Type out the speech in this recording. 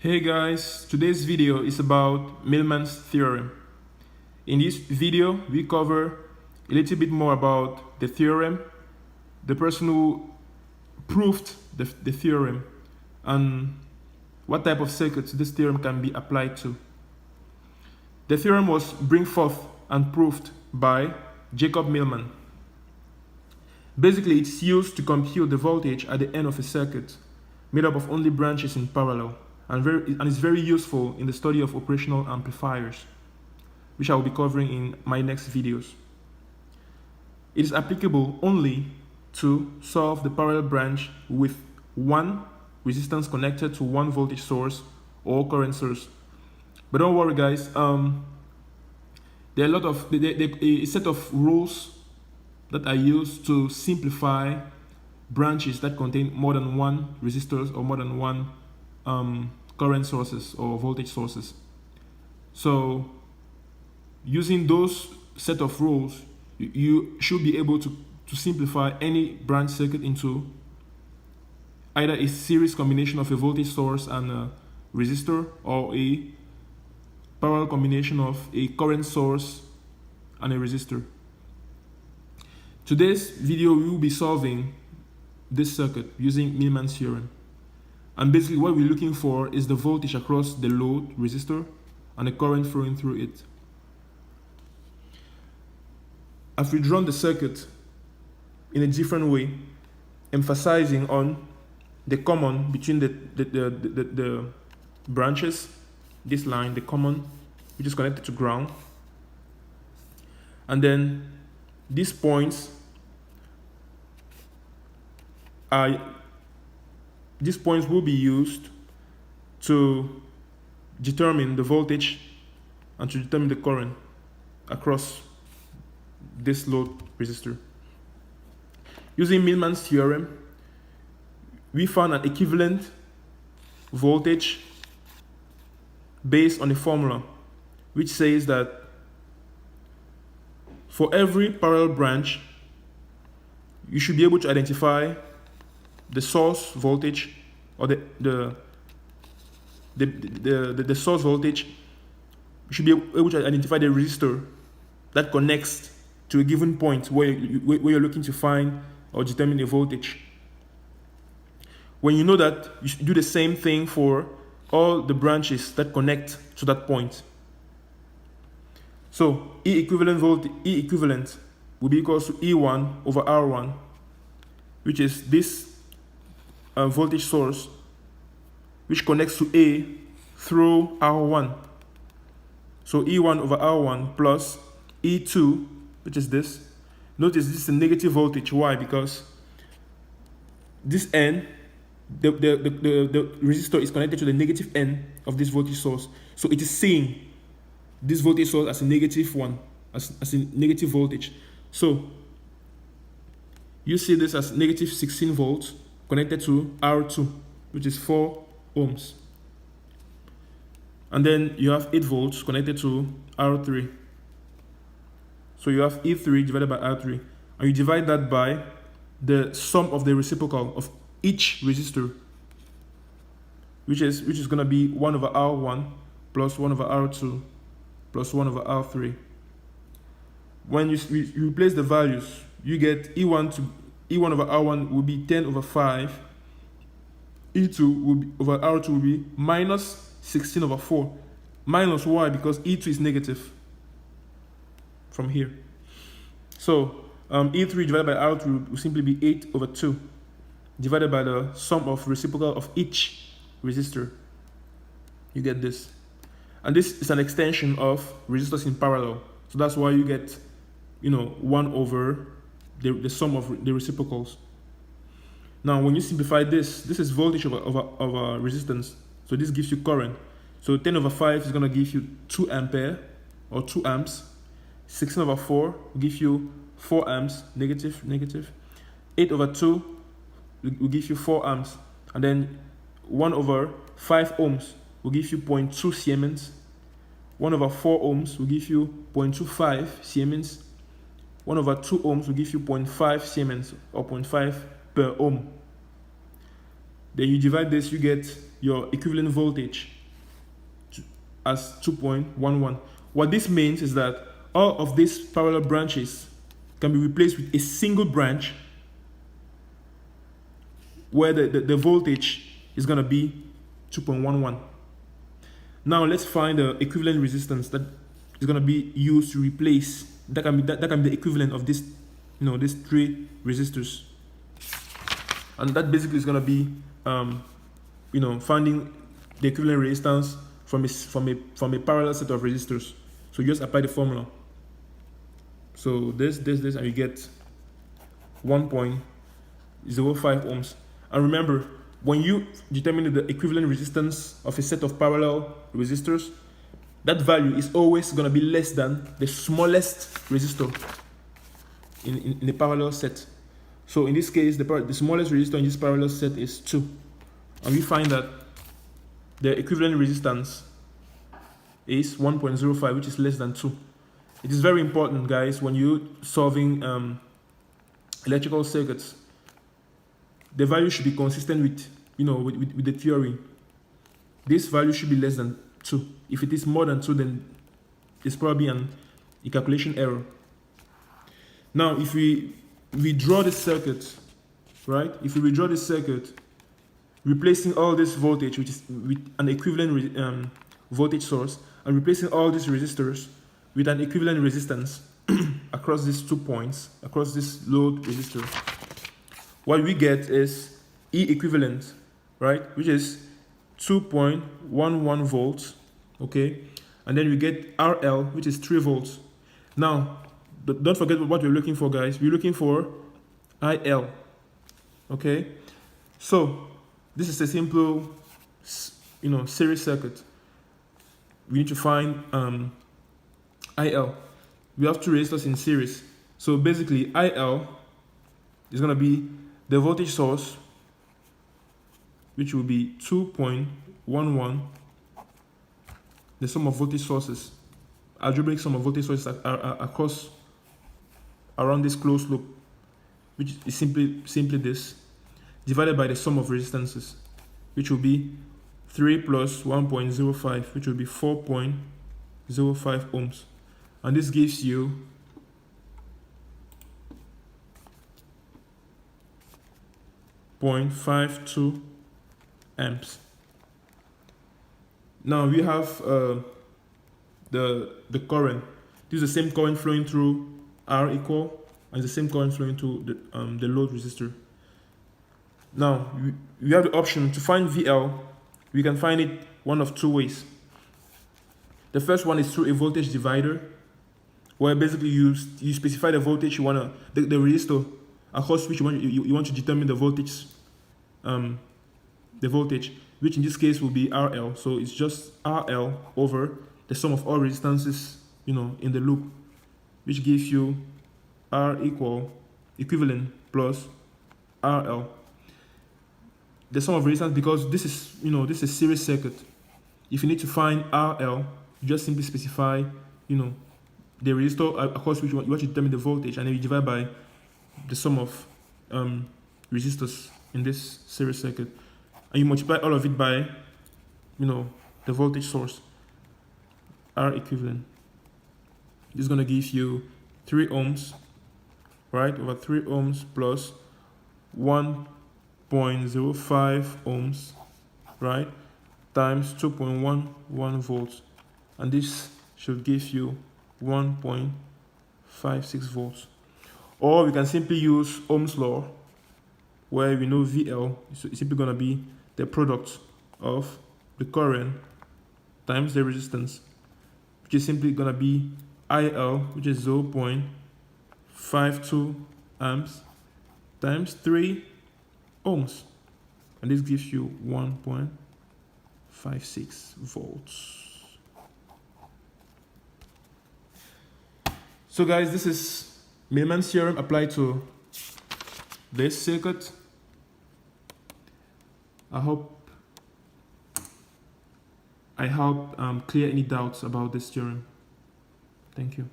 Hey guys, today's video is about Millman's theorem. In this video, we cover a little bit more about the theorem, the person who proved the theorem, and what type of circuits this theorem can be applied to. The theorem was brought forth and proved by Jacob Millman. Basically, it's used to compute the voltage at the end of a circuit made up of only branches in parallel, and is very useful in the study of operational amplifiers, which I will be covering in my next videos. It is applicable only to solve the parallel branch with one resistance connected to one voltage source or current source. But don't worry guys, there are a lot of a set of rules that are used to simplify branches that contain more than one resistors or more than one current sources or voltage sources. So using those set of rules, you should be able to simplify any branch circuit into either a series combination of a voltage source and a resistor, or a parallel combination of a current source and a resistor. Today's video we will be solving this circuit using Millman's theorem. And basically what we're looking for is the voltage across the load resistor and the current flowing through it. I've redrawn the circuit in a different way, emphasizing on the common between the branches, this line, the common, which is connected to ground. And then these points will be used to determine the voltage and to determine the current across this load resistor. Using Millman's theorem, we found an equivalent voltage based on a formula which says that for every parallel branch, you should be able to identify the source voltage, or the source voltage. You should be able to identify the resistor that connects to a given point where you're looking to find or determine a voltage. When you know that, you should do the same thing for all the branches that connect to that point. So E equivalent will be equal to E1 over R1, which is this voltage source which connects to A through R1. So E1 over R1 plus E2, which is this. Notice this is a negative voltage. Why? Because this end, the resistor is connected to the negative end of this voltage source. So it is seeing this voltage source as a negative one, as a negative voltage. So you see this as negative 16 volts connected to R2, which is 4 ohms. And then you have 8 volts connected to R3. So you have E3 divided by R3. And you divide that by the sum of the reciprocal of each resistor, which is going to be 1 over R1 plus 1 over R2 plus 1 over R3. When you replace the values, you get E1 over R1 will be 10 over 5. E2 over R2 will be minus 16 over 4. Minus why? Because E2 is negative from here. So E3 divided by R2 will simply be 8 over 2 divided by the sum of reciprocal of each resistor. You get this. And this is an extension of resistors in parallel. So that's why you get, 1 over the sum of the reciprocals. Now, when you simplify this is voltage over resistance. So this gives you current. So 10 over 5 is going to give you 2 ampere or 2 amps. 16 over 4 will give you 4 amps, negative. 8 over 2 will give you 4 amps. And then 1 over 5 ohms will give you 0.2 Siemens. 1 over 4 ohms will give you 0.25 Siemens. 1 over 2 ohms will give you 0.5 Siemens, or 0.5 per ohm. Then you divide this, you get your equivalent voltage as 2.11. What this means is that all of these parallel branches can be replaced with a single branch where the voltage is going to be 2.11. Now let's find the equivalent resistance that is going to be used to replace. That can be the equivalent of this, these three resistors, and that basically is going to be, finding the equivalent resistance from a parallel set of resistors. So you just apply the formula. So this, and you get 1.05 ohms. And remember, when you determine the equivalent resistance of a set of parallel resistors, that value is always going to be less than the smallest resistor in a parallel set. So in this case, the smallest resistor in this parallel set is 2. And we find that the equivalent resistance is 1.05, which is less than 2. It is very important, guys, when you're solving electrical circuits. The value should be consistent with the theory. This value should be less than 2. If it is more than 2, then it's probably a calculation error. Now, if we draw this circuit, right? If we redraw this circuit, replacing all this voltage, which is with an equivalent voltage source, and replacing all these resistors with an equivalent resistance across these 2 points, across this load resistor, what we get is E equivalent, right? Which is 2.11 volts, okay? And then we get RL, which is 3 volts. Now, don't forget what we're looking for, guys. We're looking for IL, okay? So, this is a simple, series circuit. We need to find IL. We have 2 resistors in series. So basically, IL is going to be the voltage source, which will be 2.11, the sum of voltage sources, algebraic sum of voltage sources across around this closed loop, which is simply this, divided by the sum of resistances, which will be 3 plus 1.05, which will be 4.05 ohms. And this gives you 0.52 amps. Now we have the current. This is the same current flowing through R equal, and the same current flowing through the load resistor. Now we have the option to find VL. We can find it one of 2 ways. The first one is through a voltage divider, where basically you specify the voltage you want to, the resistor across which you want to determine the voltage, which in this case will be RL. So it's just RL over the sum of all resistances, in the loop, which gives you R equivalent plus RL. The sum of resistance, because this is, this is a series circuit. If you need to find RL, you just simply specify, the resistor across which you want to determine the voltage, and then you divide by the sum of resistors in this series circuit, and you multiply all of it by, the voltage source, R equivalent. This is going to give you 3 ohms, right, over 3 ohms plus 1.05 ohms, right, times 2.11 volts, and this should give you 1.56 volts. Or we can simply use Ohm's law, where we know VL is simply going to be the product of the current times the resistance, which is simply going to be IL, which is 0.52 amps times 3 ohms, and this gives you 1.56 volts. So guys, this is Millman's theorem applied to this circuit. I hope I helped clear any doubts about this theorem. Thank you.